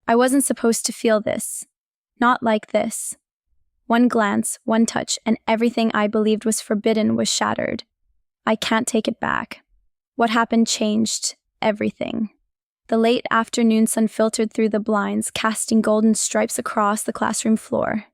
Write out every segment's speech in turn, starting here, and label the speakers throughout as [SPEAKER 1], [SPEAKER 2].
[SPEAKER 1] I wasn't supposed to feel this. Not like this. One glance, one touch, and everything I believed was forbidden was shattered. I can't take it back. What happened changed everything. The late afternoon sun filtered through the blinds, casting golden stripes across the classroom floor.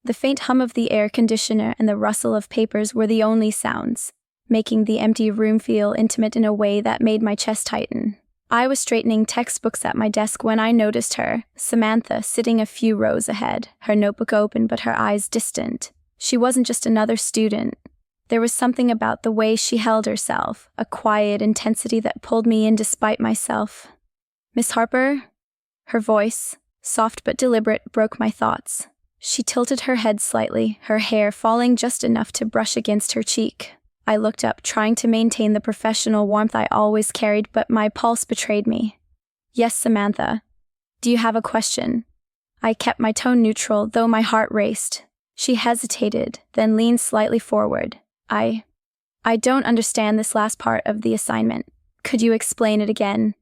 [SPEAKER 1] The faint hum of the air conditioner and the rustle of papers were the only sounds, making the empty room feel intimate in a way that made my chest tighten. I was straightening textbooks at my desk when I noticed her, Samantha, sitting a few rows ahead, her notebook open but her eyes distant. She wasn't just another student. There was something about the way she held herself, a quiet intensity that pulled me in despite myself. "Miss Harper?" Her voice, soft but deliberate, broke my thoughts. She tilted her head slightly, her hair falling just enough to brush against her cheek. I looked up, trying to maintain the professional warmth I always carried, but my pulse betrayed me. "Yes, Samantha. Do you have a question?" I kept my tone neutral, though my heart raced. She hesitated, then leaned slightly forward. I don't understand this last part of the assignment. Could you explain it again?"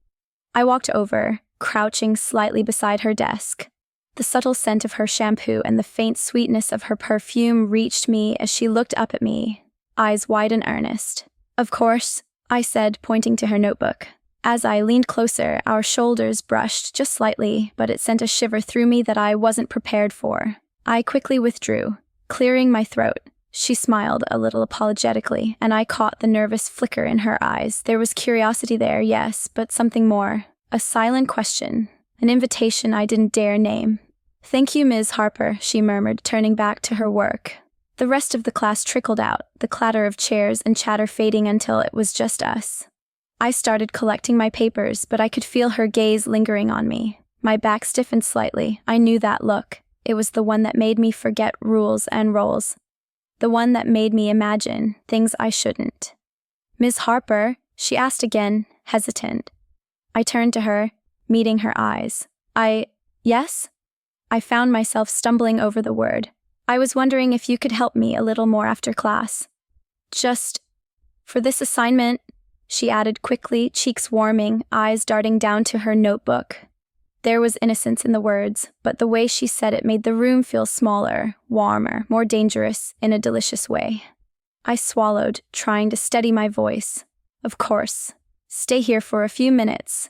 [SPEAKER 1] I walked over, crouching slightly beside her desk. The subtle scent of her shampoo and the faint sweetness of her perfume reached me as she looked up at me, eyes wide and earnest. "Of course," I said, pointing to her notebook. As I leaned closer, our shoulders brushed just slightly, but it sent a shiver through me that I wasn't prepared for. I quickly withdrew, clearing my throat. She smiled a little apologetically, and I caught the nervous flicker in her eyes. There was curiosity there, yes, but something more. A silent question, an invitation I didn't dare name. "Thank you, Ms. Harper," she murmured, turning back to her work. The rest of the class trickled out, the clatter of chairs and chatter fading until it was just us. I started collecting my papers, but I could feel her gaze lingering on me. My back stiffened slightly. I knew that look. It was the one that made me forget rules and roles. The one that made me imagine things I shouldn't. "Ms. Harper?" she asked again, hesitant. I turned to her, meeting her eyes. Yes?" I found myself stumbling over the word. "I was wondering if you could help me a little more after class. Just for this assignment," she added quickly, cheeks warming, eyes darting down to her notebook. There was innocence in the words, but the way she said it made the room feel smaller, warmer, more dangerous in a delicious way. I swallowed, trying to steady my voice. "Of course. Stay here for a few minutes,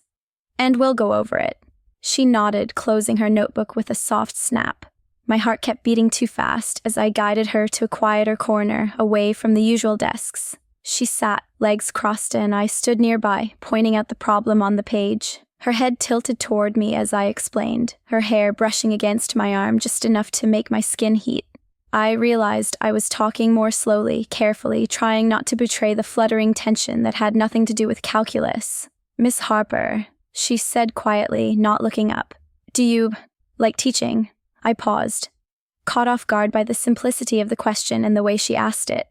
[SPEAKER 1] and we'll go over it." She nodded, closing her notebook with a soft snap. My heart kept beating too fast as I guided her to a quieter corner, away from the usual desks. She sat, legs crossed, and I stood nearby, pointing out the problem on the page. Her head tilted toward me as I explained, her hair brushing against my arm just enough to make my skin heat. I realized I was talking more slowly, carefully, trying not to betray the fluttering tension that had nothing to do with calculus. "Miss Harper," she said quietly, not looking up. "Do you like teaching?" I paused, caught off guard by the simplicity of the question and the way she asked it.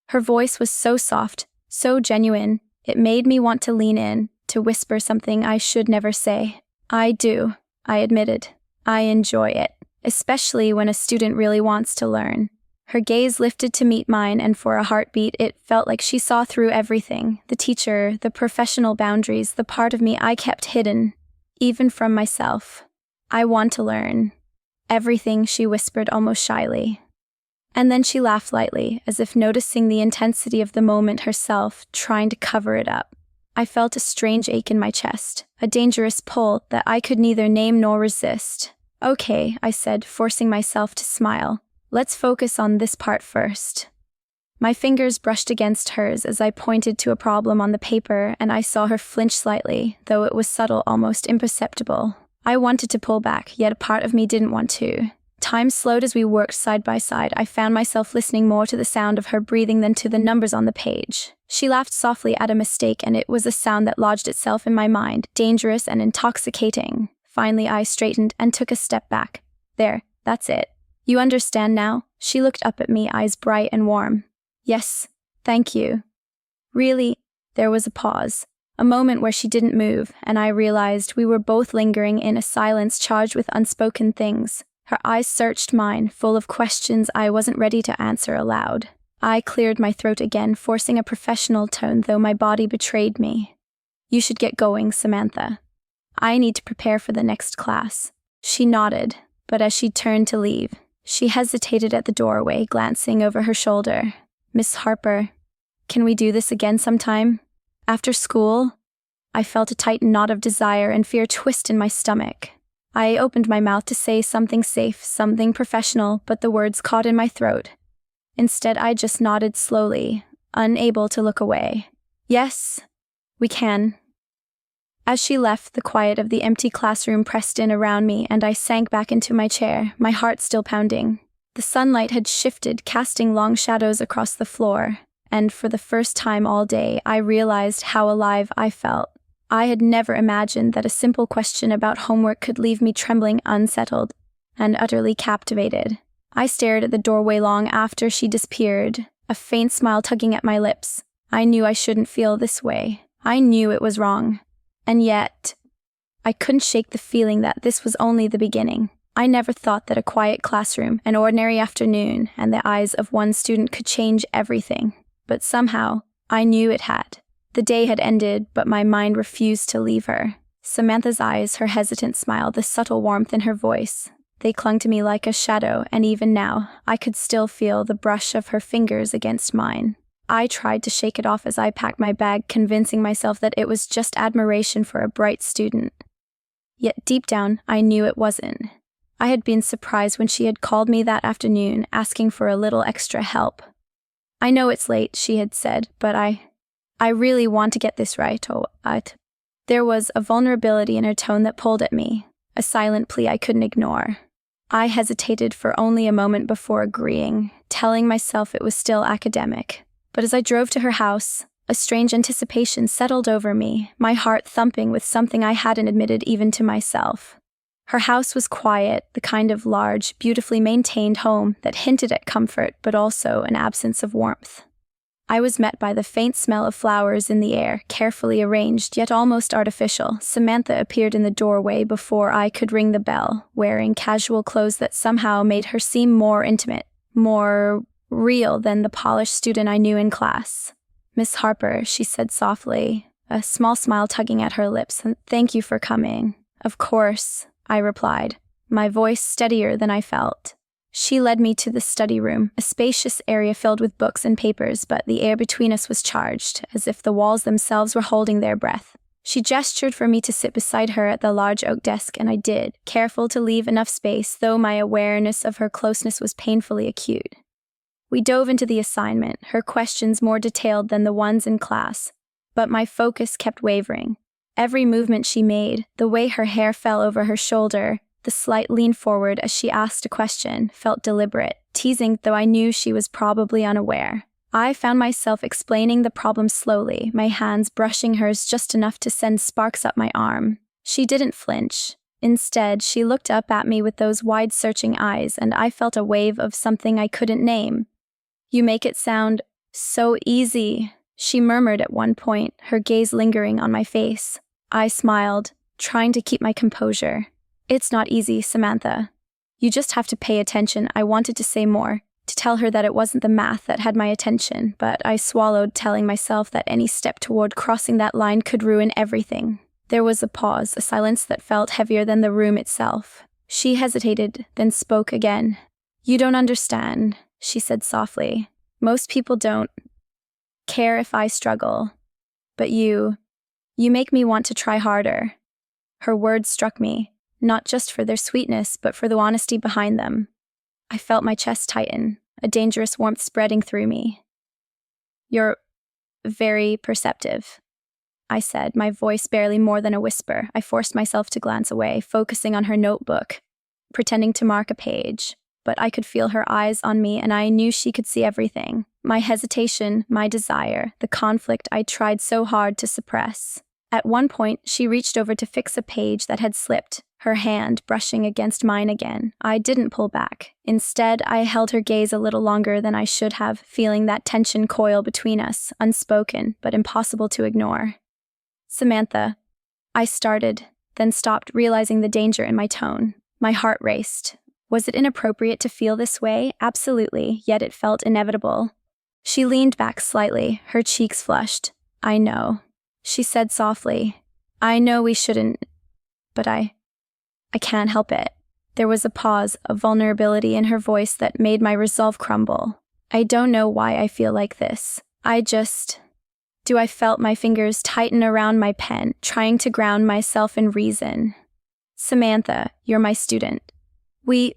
[SPEAKER 1] Her voice was so soft, so genuine, it made me want to lean in, to whisper something I should never say. "I do," I admitted. "I enjoy it, especially when a student really wants to learn." Her gaze lifted to meet mine, and for a heartbeat it felt like she saw through everything, the teacher, the professional boundaries, the part of me I kept hidden, even from myself. "I want to learn." "Everything," she whispered almost shyly. And then she laughed lightly, as if noticing the intensity of the moment herself, trying to cover it up. I felt a strange ache in my chest, a dangerous pull that I could neither name nor resist. "Okay," I said, forcing myself to smile. "Let's focus on this part first." My fingers brushed against hers as I pointed to a problem on the paper, and I saw her flinch slightly, though it was subtle, almost imperceptible. I wanted to pull back, yet a part of me didn't want to. Time slowed as we worked side by side. I found myself listening more to the sound of her breathing than to the numbers on the page. She laughed softly at a mistake, and it was a sound that lodged itself in my mind, dangerous and intoxicating. Finally, I straightened and took a step back. "There, that's it. You understand now?" She looked up at me, eyes bright and warm. "Yes, thank you." "Really?" There was a pause, a moment where she didn't move, and I realized we were both lingering in a silence charged with unspoken things. Her eyes searched mine, full of questions I wasn't ready to answer aloud. I cleared my throat again, forcing a professional tone, though my body betrayed me. "You should get going, Samantha. I need to prepare for the next class." She nodded, but as she turned to leave, she hesitated at the doorway, glancing over her shoulder. Miss Harper, can we do this again sometime? After school? I felt a tight knot of desire and fear twist in my stomach. I opened my mouth to say something safe, something professional, but the words caught in my throat. Instead, I just nodded slowly, unable to look away. Yes, we can. As she left, the quiet of the empty classroom pressed in around me, and I sank back into my chair, my heart still pounding. The sunlight had shifted, casting long shadows across the floor, and for the first time all day, I realized how alive I felt. I had never imagined that a simple question about homework could leave me trembling, unsettled, and utterly captivated. I stared at the doorway long after she disappeared, a faint smile tugging at my lips. I knew I shouldn't feel this way. I knew it was wrong. And yet, I couldn't shake the feeling that this was only the beginning. I never thought that a quiet classroom, an ordinary afternoon, and the eyes of one student could change everything. But somehow, I knew it had. The day had ended, but my mind refused to leave her. Samantha's eyes, her hesitant smile, the subtle warmth in her voice. They clung to me like a shadow, and even now, I could still feel the brush of her fingers against mine. I tried to shake it off as I packed my bag, convincing myself that it was just admiration for a bright student. Yet deep down, I knew it wasn't. I had been surprised when she had called me that afternoon, asking for a little extra help. I know it's late, she had said, but I really want to get this right. There was a vulnerability in her tone that pulled at me, a silent plea I couldn't ignore. I hesitated for only a moment before agreeing, telling myself it was still academic. But as I drove to her house, a strange anticipation settled over me, my heart thumping with something I hadn't admitted even to myself. Her house was quiet, the kind of large, beautifully maintained home that hinted at comfort but also an absence of warmth. I was met by the faint smell of flowers in the air, carefully arranged yet almost artificial. Samantha appeared in the doorway before I could ring the bell, wearing casual clothes that somehow made her seem more intimate, more real than the polished student I knew in class. Miss Harper, she said softly, a small smile tugging at her lips. Thank you for coming. Of course, I replied, my voice steadier than I felt. She led me to the study room, a spacious area filled with books and papers, but the air between us was charged, as if the walls themselves were holding their breath. She gestured for me to sit beside her at the large oak desk, and I did, careful to leave enough space, though my awareness of her closeness was painfully acute. We dove into the assignment, her questions more detailed than the ones in class, but my focus kept wavering. Every movement she made, the way her hair fell over her shoulder, the slight lean forward as she asked a question, felt deliberate, teasing, though I knew she was probably unaware. I found myself explaining the problem slowly, my hands brushing hers just enough to send sparks up my arm. She didn't flinch. Instead, she looked up at me with those wide, searching eyes, and I felt a wave of something I couldn't name. You make it sound so easy, she murmured at one point, her gaze lingering on my face. I smiled, trying to keep my composure. It's not easy, Samantha. You just have to pay attention. I wanted to say more, to tell her that it wasn't the math that had my attention, but I swallowed, telling myself that any step toward crossing that line could ruin everything. There was a pause, a silence that felt heavier than the room itself. She hesitated, then spoke again. You don't understand, she said softly. Most people don't care if I struggle. But you make me want to try harder. Her words struck me, not just for their sweetness, but for the honesty behind them. I felt my chest tighten, a dangerous warmth spreading through me. You're very perceptive, I said, my voice barely more than a whisper. I forced myself to glance away, focusing on her notebook, pretending to mark a page. But I could feel her eyes on me, and I knew she could see everything. My hesitation, my desire, the conflict I tried so hard to suppress. At one point, she reached over to fix a page that had slipped, her hand brushing against mine again. I didn't pull back. Instead, I held her gaze a little longer than I should have, feeling that tension coil between us, unspoken, but impossible to ignore. Samantha, I started, then stopped, realizing the danger in my tone. My heart raced. Was it inappropriate to feel this way? Absolutely, yet it felt inevitable. She leaned back slightly, her cheeks flushed. I know, she said softly. I know we shouldn't, but I I can't help it. There was a pause, a vulnerability in her voice that made my resolve crumble. I don't know why I feel like this. I felt my fingers tighten around my pen, trying to ground myself in reason. Samantha, you're my student. We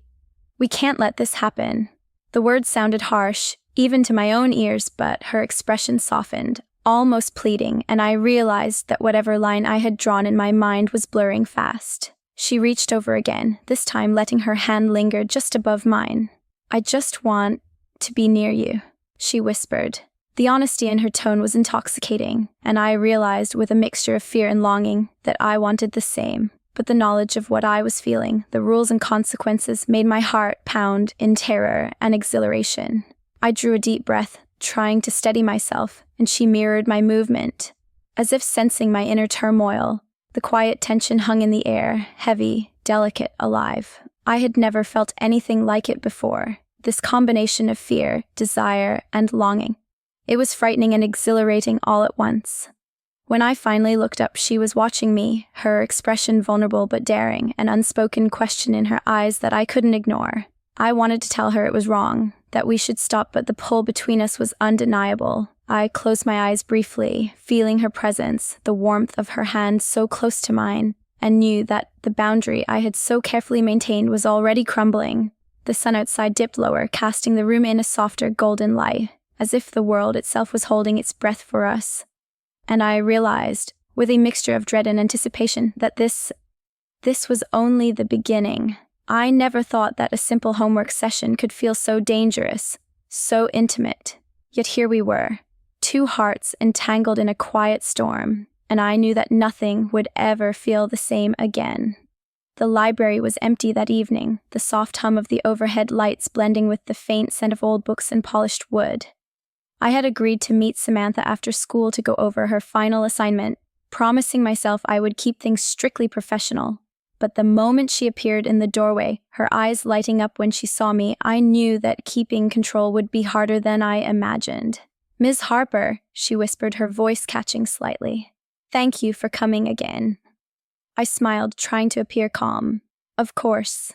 [SPEAKER 1] can't let this happen. The words sounded harsh, even to my own ears, but her expression softened, almost pleading, and I realized that whatever line I had drawn in my mind was blurring fast. She reached over again, this time letting her hand linger just above mine. I just want to be near you, she whispered. The honesty in her tone was intoxicating, and I realized with a mixture of fear and longing that I wanted the same. But the knowledge of what I was feeling, the rules and consequences, made my heart pound in terror and exhilaration. I drew a deep breath, trying to steady myself, and she mirrored my movement. As if sensing my inner turmoil, the quiet tension hung in the air, heavy, delicate, alive. I had never felt anything like it before, this combination of fear, desire, and longing. It was frightening and exhilarating all at once. When I finally looked up, she was watching me, her expression vulnerable but daring, an unspoken question in her eyes that I couldn't ignore. I wanted to tell her it was wrong, that we should stop, but the pull between us was undeniable. I closed my eyes briefly, feeling her presence, the warmth of her hand so close to mine, and knew that the boundary I had so carefully maintained was already crumbling. The sun outside dipped lower, casting the room in a softer golden light, as if the world itself was holding its breath for us. And I realized, with a mixture of dread and anticipation, that this was only the beginning. I never thought that a simple homework session could feel so dangerous, so intimate. Yet here we were, two hearts entangled in a quiet storm, and I knew that nothing would ever feel the same again. The library was empty that evening, the soft hum of the overhead lights blending with the faint scent of old books and polished wood. I had agreed to meet Samantha after school to go over her final assignment, promising myself I would keep things strictly professional. But the moment she appeared in the doorway, her eyes lighting up when she saw me, I knew that keeping control would be harder than I imagined. "Ms. Harper," she whispered, her voice catching slightly. "Thank you for coming again." I smiled, trying to appear calm. "Of course.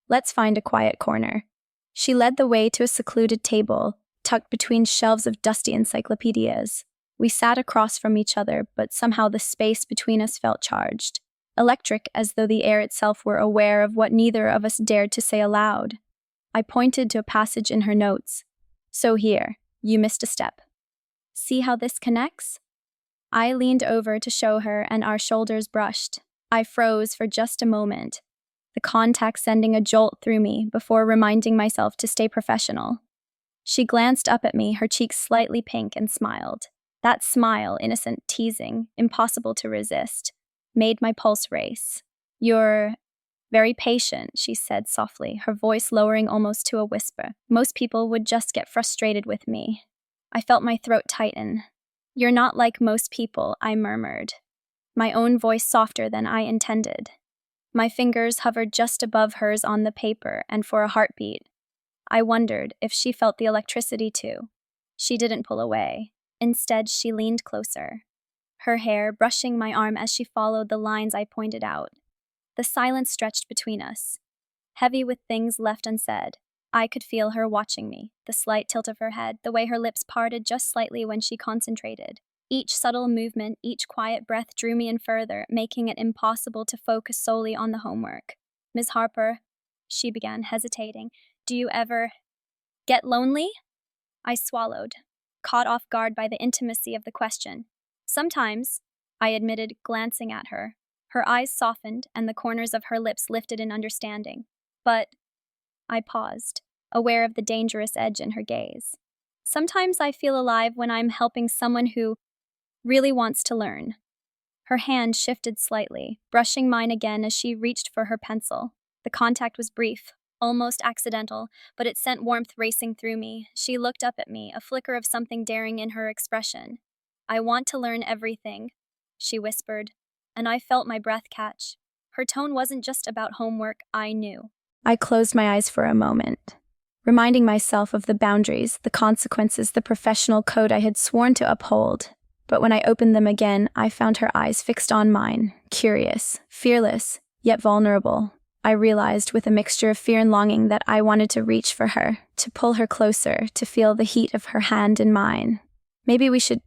[SPEAKER 1] Let's find a quiet corner." She led the way to a secluded table, tucked between shelves of dusty encyclopedias. We sat across from each other, but somehow the space between us felt charged. Electric, as though the air itself were aware of what neither of us dared to say aloud. I pointed to a passage in her notes. "So here, you missed a step. See how this connects?" I leaned over to show her, and our shoulders brushed. I froze for just a moment, the contact sending a jolt through me before reminding myself to stay professional. She glanced up at me, her cheeks slightly pink, and smiled. That smile, innocent, teasing, impossible to resist, made my pulse race. "You're very patient," she said softly, her voice lowering almost to a whisper. "Most people would just get frustrated with me." I felt my throat tighten. "You're not like most people," I murmured, my own voice softer than I intended. My fingers hovered just above hers on the paper, and for a heartbeat, I wondered if she felt the electricity too. She didn't pull away. Instead, she leaned closer, her hair brushing my arm as she followed the lines I pointed out. The silence stretched between us, heavy with things left unsaid. I could feel her watching me, the slight tilt of her head, the way her lips parted just slightly when she concentrated. Each subtle movement, each quiet breath drew me in further, making it impossible to focus solely on the homework. "Ms. Harper," she began, hesitating, "do you ever get lonely?" I swallowed, caught off guard by the intimacy of the question. "Sometimes," I admitted, glancing at her. Her eyes softened, and the corners of her lips lifted in understanding. "But," I paused, aware of the dangerous edge in her gaze. "Sometimes I feel alive when I'm helping someone who really wants to learn." Her hand shifted slightly, brushing mine again as she reached for her pencil. The contact was brief, almost accidental, but it sent warmth racing through me. She looked up at me, a flicker of something daring in her expression. "I want to learn everything," she whispered, and I felt my breath catch. Her tone wasn't just about homework, I knew. I closed my eyes for a moment, reminding myself of the boundaries, the consequences, the professional code I had sworn to uphold. But when I opened them again, I found her eyes fixed on mine, curious, fearless, yet vulnerable. I realized with a mixture of fear and longing that I wanted to reach for her, to pull her closer, to feel the heat of her hand in mine. Maybe we should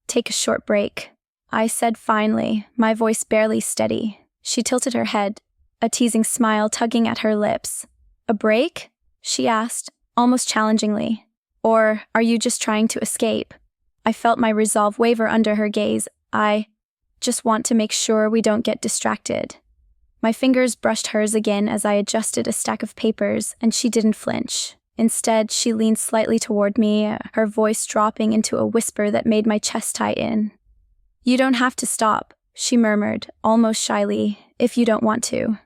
[SPEAKER 1] take a short break, I said finally, my voice barely steady. She tilted her head, a teasing smile tugging at her lips. A break? She asked, almost challengingly. Or are you just trying to escape? I felt my resolve waver under her gaze. I just want to make sure we don't get distracted. My fingers brushed hers again as I adjusted a stack of papers, and she didn't flinch. Instead, she leaned slightly toward me, her voice dropping into a whisper that made my chest tighten. You don't have to stop, she murmured, almost shyly, if you don't want to.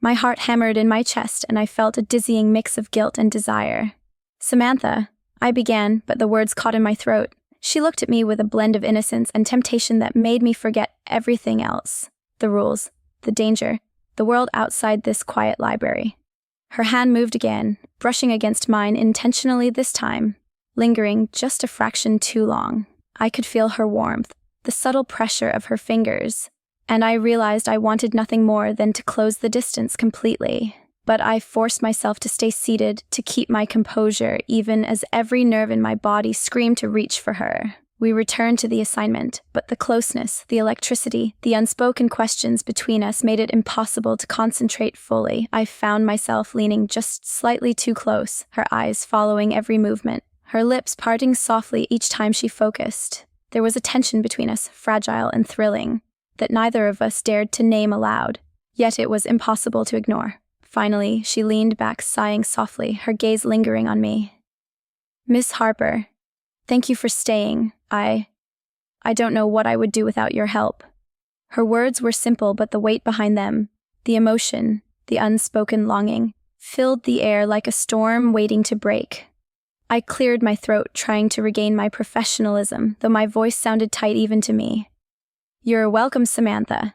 [SPEAKER 1] My heart hammered in my chest, and I felt a dizzying mix of guilt and desire. Samantha, I began, but the words caught in my throat. She looked at me with a blend of innocence and temptation that made me forget everything else. The rules, the danger, the world outside this quiet library. Her hand moved again, brushing against mine intentionally this time, lingering just a fraction too long. I could feel her warmth, the subtle pressure of her fingers, and I realized I wanted nothing more than to close the distance completely. But I forced myself to stay seated, to keep my composure, even as every nerve in my body screamed to reach for her. We returned to the assignment, but the closeness, the electricity, the unspoken questions between us made it impossible to concentrate fully. I found myself leaning just slightly too close, her eyes following every movement, her lips parting softly each time she focused. There was a tension between us, fragile and thrilling, that neither of us dared to name aloud, yet it was impossible to ignore. Finally, she leaned back, sighing softly, her gaze lingering on me. Miss Harper, thank you for staying. I don't know what I would do without your help. Her words were simple, but the weight behind them, the emotion, the unspoken longing, filled the air like a storm waiting to break. I cleared my throat, trying to regain my professionalism, though my voice sounded tight even to me. You're welcome, Samantha.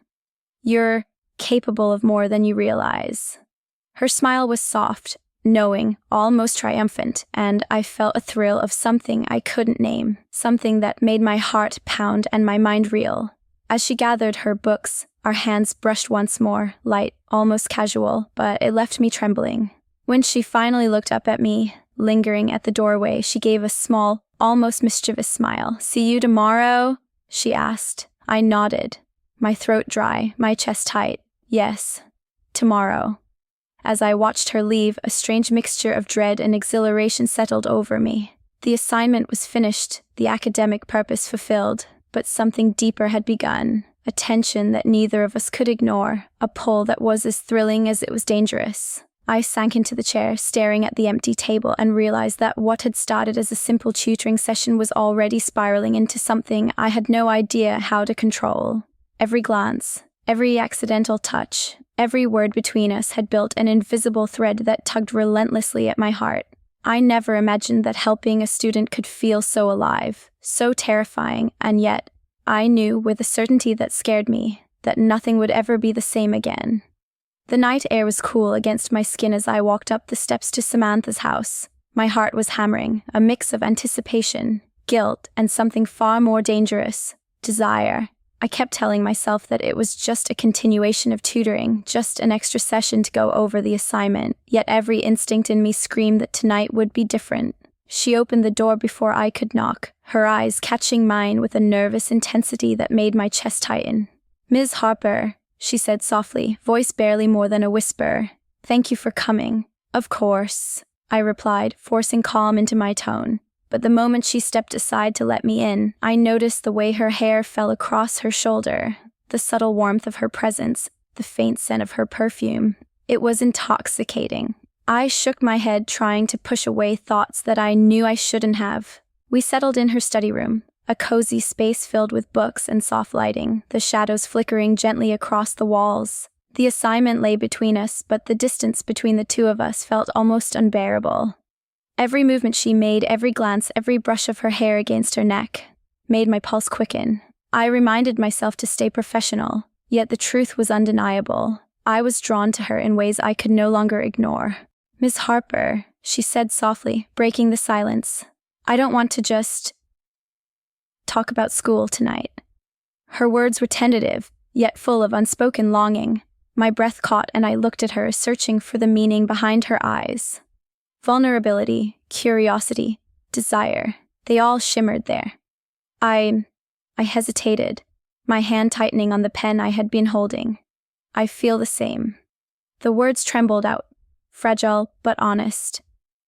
[SPEAKER 1] You're capable of more than you realize. Her smile was soft, knowing, almost triumphant, and I felt a thrill of something I couldn't name, something that made my heart pound and my mind reel. As she gathered her books, our hands brushed once more, light, almost casual, but it left me trembling. When she finally looked up at me, lingering at the doorway, she gave a small, almost mischievous smile. See you tomorrow? She asked. I nodded, my throat dry, my chest tight. Yes, tomorrow. As I watched her leave, a strange mixture of dread and exhilaration settled over me. The assignment was finished, the academic purpose fulfilled, but something deeper had begun, a tension that neither of us could ignore, a pull that was as thrilling as it was dangerous. I sank into the chair, staring at the empty table, and realized that what had started as a simple tutoring session was already spiraling into something I had no idea how to control. Every glance, every accidental touch, every word between us had built an invisible thread that tugged relentlessly at my heart. I never imagined that helping a student could feel so alive, so terrifying, and yet, I knew with a certainty that scared me, that nothing would ever be the same again. The night air was cool against my skin as I walked up the steps to Samantha's house. My heart was hammering, a mix of anticipation, guilt, and something far more dangerous, desire. I kept telling myself that it was just a continuation of tutoring, just an extra session to go over the assignment, yet every instinct in me screamed that tonight would be different. She opened the door before I could knock, her eyes catching mine with a nervous intensity that made my chest tighten. Ms. Harper, she said softly, voice barely more than a whisper. Thank you for coming. Of course, I replied, forcing calm into my tone. But the moment she stepped aside to let me in, I noticed the way her hair fell across her shoulder, the subtle warmth of her presence, the faint scent of her perfume. It was intoxicating. I shook my head, trying to push away thoughts that I knew I shouldn't have. We settled in her study room, a cozy space filled with books and soft lighting, the shadows flickering gently across the walls. The assignment lay between us, but the distance between the two of us felt almost unbearable. Every movement she made, every glance, every brush of her hair against her neck, made my pulse quicken. I reminded myself to stay professional, yet the truth was undeniable. I was drawn to her in ways I could no longer ignore. Miss Harper, she said softly, breaking the silence. I don't want to just talk about school tonight. Her words were tentative, yet full of unspoken longing. My breath caught and I looked at her, searching for the meaning behind her eyes. Vulnerability, curiosity, desire, they all shimmered there. I hesitated, my hand tightening on the pen I had been holding. I feel the same. The words trembled out, fragile but honest.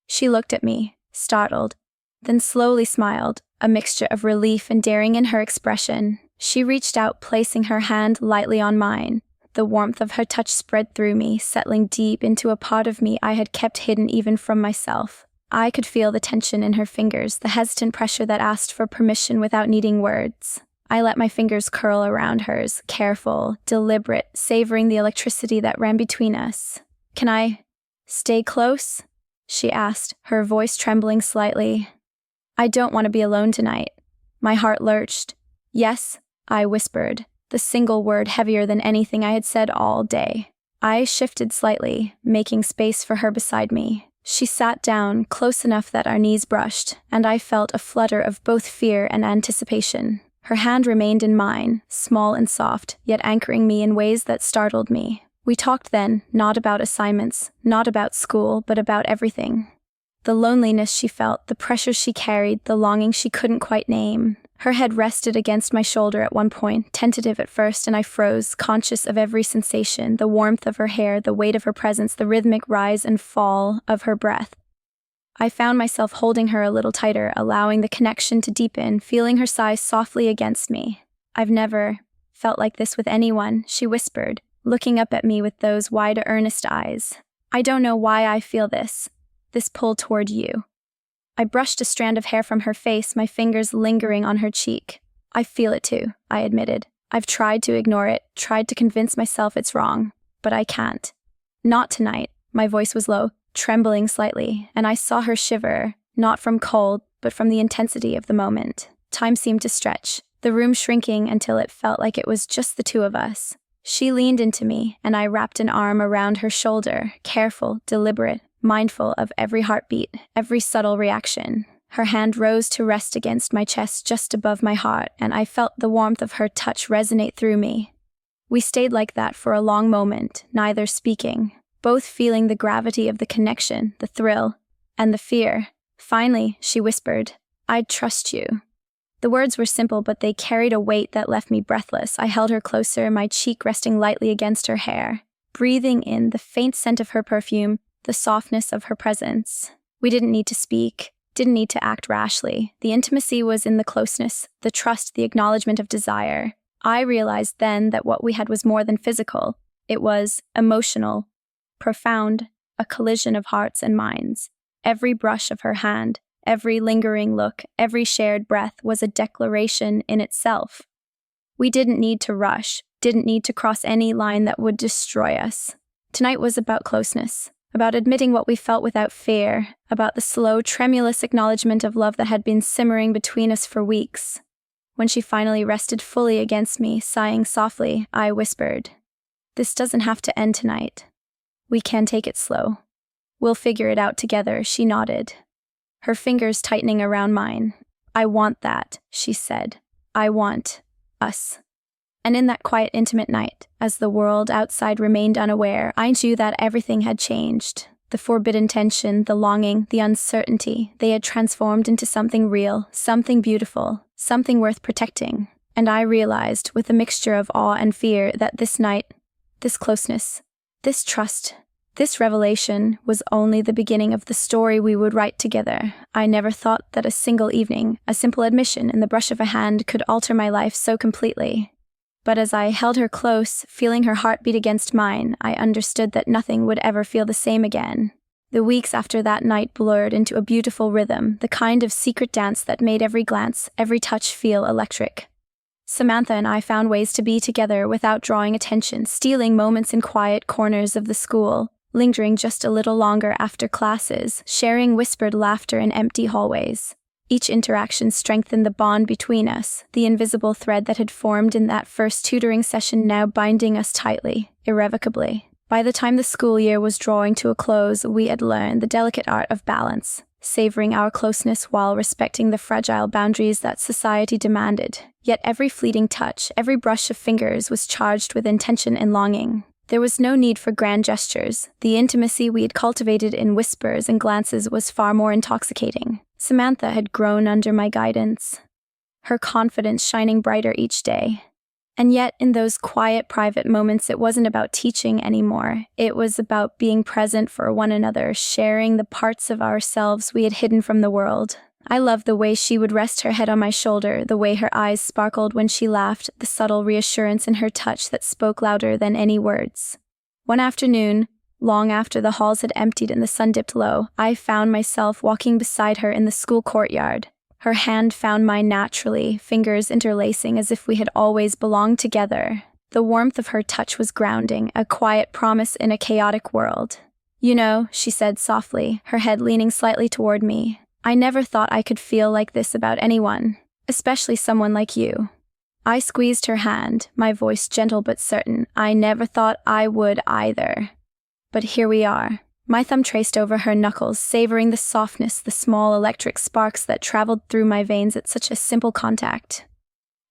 [SPEAKER 1] She looked at me, startled, then slowly smiled, a mixture of relief and daring in her expression. She reached out, placing her hand lightly on mine. The warmth of her touch spread through me, settling deep into a part of me I had kept hidden even from myself. I could feel the tension in her fingers, the hesitant pressure that asked for permission without needing words. I let my fingers curl around hers, careful, deliberate, savoring the electricity that ran between us. "Can I stay close?" she asked, her voice trembling slightly. "I don't want to be alone tonight." My heart lurched. "Yes," I whispered, the single word heavier than anything I had said all day. I shifted slightly, making space for her beside me. She sat down, close enough that our knees brushed, and I felt a flutter of both fear and anticipation. Her hand remained in mine, small and soft, yet anchoring me in ways that startled me. We talked then, not about assignments, not about school, but about everything. The loneliness she felt, the pressure she carried, the longing she couldn't quite name. Her head rested against my shoulder at one point, tentative at first, and I froze, conscious of every sensation, the warmth of her hair, the weight of her presence, the rhythmic rise and fall of her breath. I found myself holding her a little tighter, allowing the connection to deepen, feeling her sigh softly against me. "I've never felt like this with anyone," she whispered, looking up at me with those wide, earnest eyes. "I don't know why I feel this pull toward you." I brushed a strand of hair from her face, my fingers lingering on her cheek. "I feel it too," I admitted. "I've tried to ignore it, tried to convince myself it's wrong, but I can't. Not tonight." My voice was low, trembling slightly, and I saw her shiver, not from cold, but from the intensity of the moment. Time seemed to stretch, the room shrinking until it felt like it was just the two of us. She leaned into me, and I wrapped an arm around her shoulder, careful, deliberate, mindful of every heartbeat, every subtle reaction. Her hand rose to rest against my chest just above my heart, and I felt the warmth of her touch resonate through me. We stayed like that for a long moment, neither speaking, both feeling the gravity of the connection, the thrill, and the fear. Finally, she whispered, "I'd trust you." The words were simple, but they carried a weight that left me breathless. I held her closer, my cheek resting lightly against her hair, breathing in the faint scent of her perfume, the softness of her presence. We didn't need to speak, didn't need to act rashly. The intimacy was in the closeness, the trust, the acknowledgement of desire. I realized then that what we had was more than physical. It was emotional, profound, a collision of hearts and minds. Every brush of her hand, every lingering look, every shared breath was a declaration in itself. We didn't need to rush, didn't need to cross any line that would destroy us. Tonight was about closeness, about admitting what we felt without fear, about the slow, tremulous acknowledgement of love that had been simmering between us for weeks. When she finally rested fully against me, sighing softly, I whispered, "This doesn't have to end tonight. We can take it slow. We'll figure it out together," she nodded, her fingers tightening around mine. "I want that," she said. "I want us." And in that quiet, intimate night, as the world outside remained unaware, I knew that everything had changed. The forbidden tension, the longing, the uncertainty, they had transformed into something real, something beautiful, something worth protecting. And I realized, with a mixture of awe and fear, that this night, this closeness, this trust, this revelation was only the beginning of the story we would write together. I never thought that a single evening, a simple admission in the brush of a hand could alter my life so completely. But as I held her close, feeling her heart beat against mine, I understood that nothing would ever feel the same again. The weeks after that night blurred into a beautiful rhythm, the kind of secret dance that made every glance, every touch feel electric. Samantha and I found ways to be together without drawing attention, stealing moments in quiet corners of the school, lingering just a little longer after classes, sharing whispered laughter in empty hallways. Each interaction strengthened the bond between us, the invisible thread that had formed in that first tutoring session now binding us tightly, irrevocably. By the time the school year was drawing to a close, we had learned the delicate art of balance, savoring our closeness while respecting the fragile boundaries that society demanded. Yet every fleeting touch, every brush of fingers was charged with intention and longing. There was no need for grand gestures. The intimacy we had cultivated in whispers and glances was far more intoxicating. Samantha had grown under my guidance, her confidence shining brighter each day. And yet, in those quiet, private moments, it wasn't about teaching anymore. It was about being present for one another, sharing the parts of ourselves we had hidden from the world. I loved the way she would rest her head on my shoulder, the way her eyes sparkled when she laughed, the subtle reassurance in her touch that spoke louder than any words. One afternoon, long after the halls had emptied and the sun dipped low, I found myself walking beside her in the school courtyard. Her hand found mine naturally, fingers interlacing as if we had always belonged together. The warmth of her touch was grounding, a quiet promise in a chaotic world. "You know," she said softly, her head leaning slightly toward me, "I never thought I could feel like this about anyone, especially someone like you." I squeezed her hand, my voice gentle but certain. "I never thought I would either. But here we are." My thumb traced over her knuckles, savoring the softness, the small electric sparks that traveled through my veins at such a simple contact.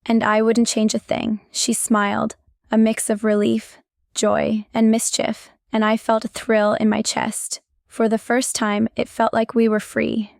[SPEAKER 1] "And I wouldn't change a thing," she smiled, a mix of relief, joy, and mischief, and I felt a thrill in my chest. For the first time, it felt like we were free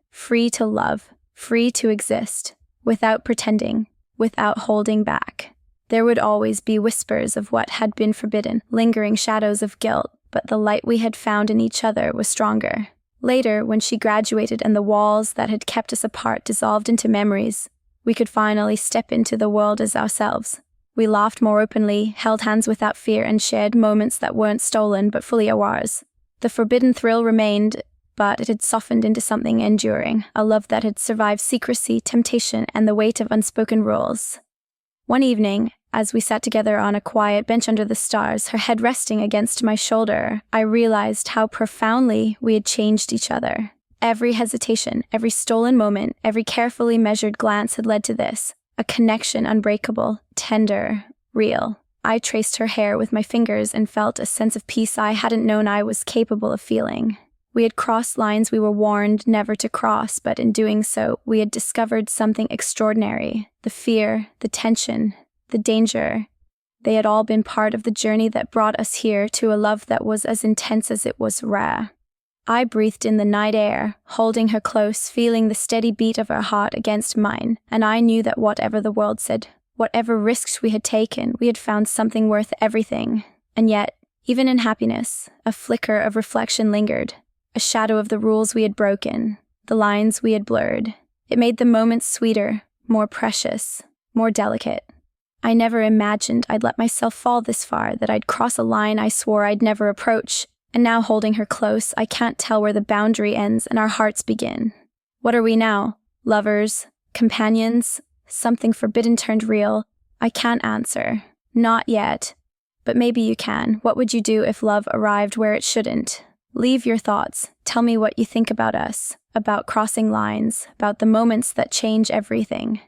[SPEAKER 1] to love, free to exist, without pretending, without holding back. There would always be whispers of what had been forbidden, lingering shadows of guilt, but the light we had found in each other was stronger. Later, when she graduated and the walls that had kept us apart dissolved into memories, we could finally step into the world as ourselves. We laughed more openly, held hands without fear, and shared moments that weren't stolen but fully ours. The forbidden thrill remained, but it had softened into something enduring, a love that had survived secrecy, temptation, and the weight of unspoken rules. One evening, as we sat together on a quiet bench under the stars, her head resting against my shoulder, I realized how profoundly we had changed each other. Every hesitation, every stolen moment, every carefully measured glance had led to this, a connection unbreakable, tender, real. I traced her hair with my fingers and felt a sense of peace I hadn't known I was capable of feeling. We had crossed lines we were warned never to cross, but in doing so, we had discovered something extraordinary. The fear, the tension, the danger, they had all been part of the journey that brought us here to a love that was as intense as it was rare. I breathed in the night air, holding her close, feeling the steady beat of her heart against mine, and I knew that whatever the world said, whatever risks we had taken, we had found something worth everything. And yet, even in happiness, a flicker of reflection lingered, a shadow of the rules we had broken, the lines we had blurred. It made the moments sweeter, more precious, more delicate. I never imagined I'd let myself fall this far, that I'd cross a line I swore I'd never approach. And now holding her close, I can't tell where the boundary ends and our hearts begin. What are we now? Lovers? Companions? Something forbidden turned real? I can't answer. Not yet. But maybe you can. What would you do if love arrived where it shouldn't? Leave your thoughts. Tell me what you think about us, about crossing lines, about the moments that change everything.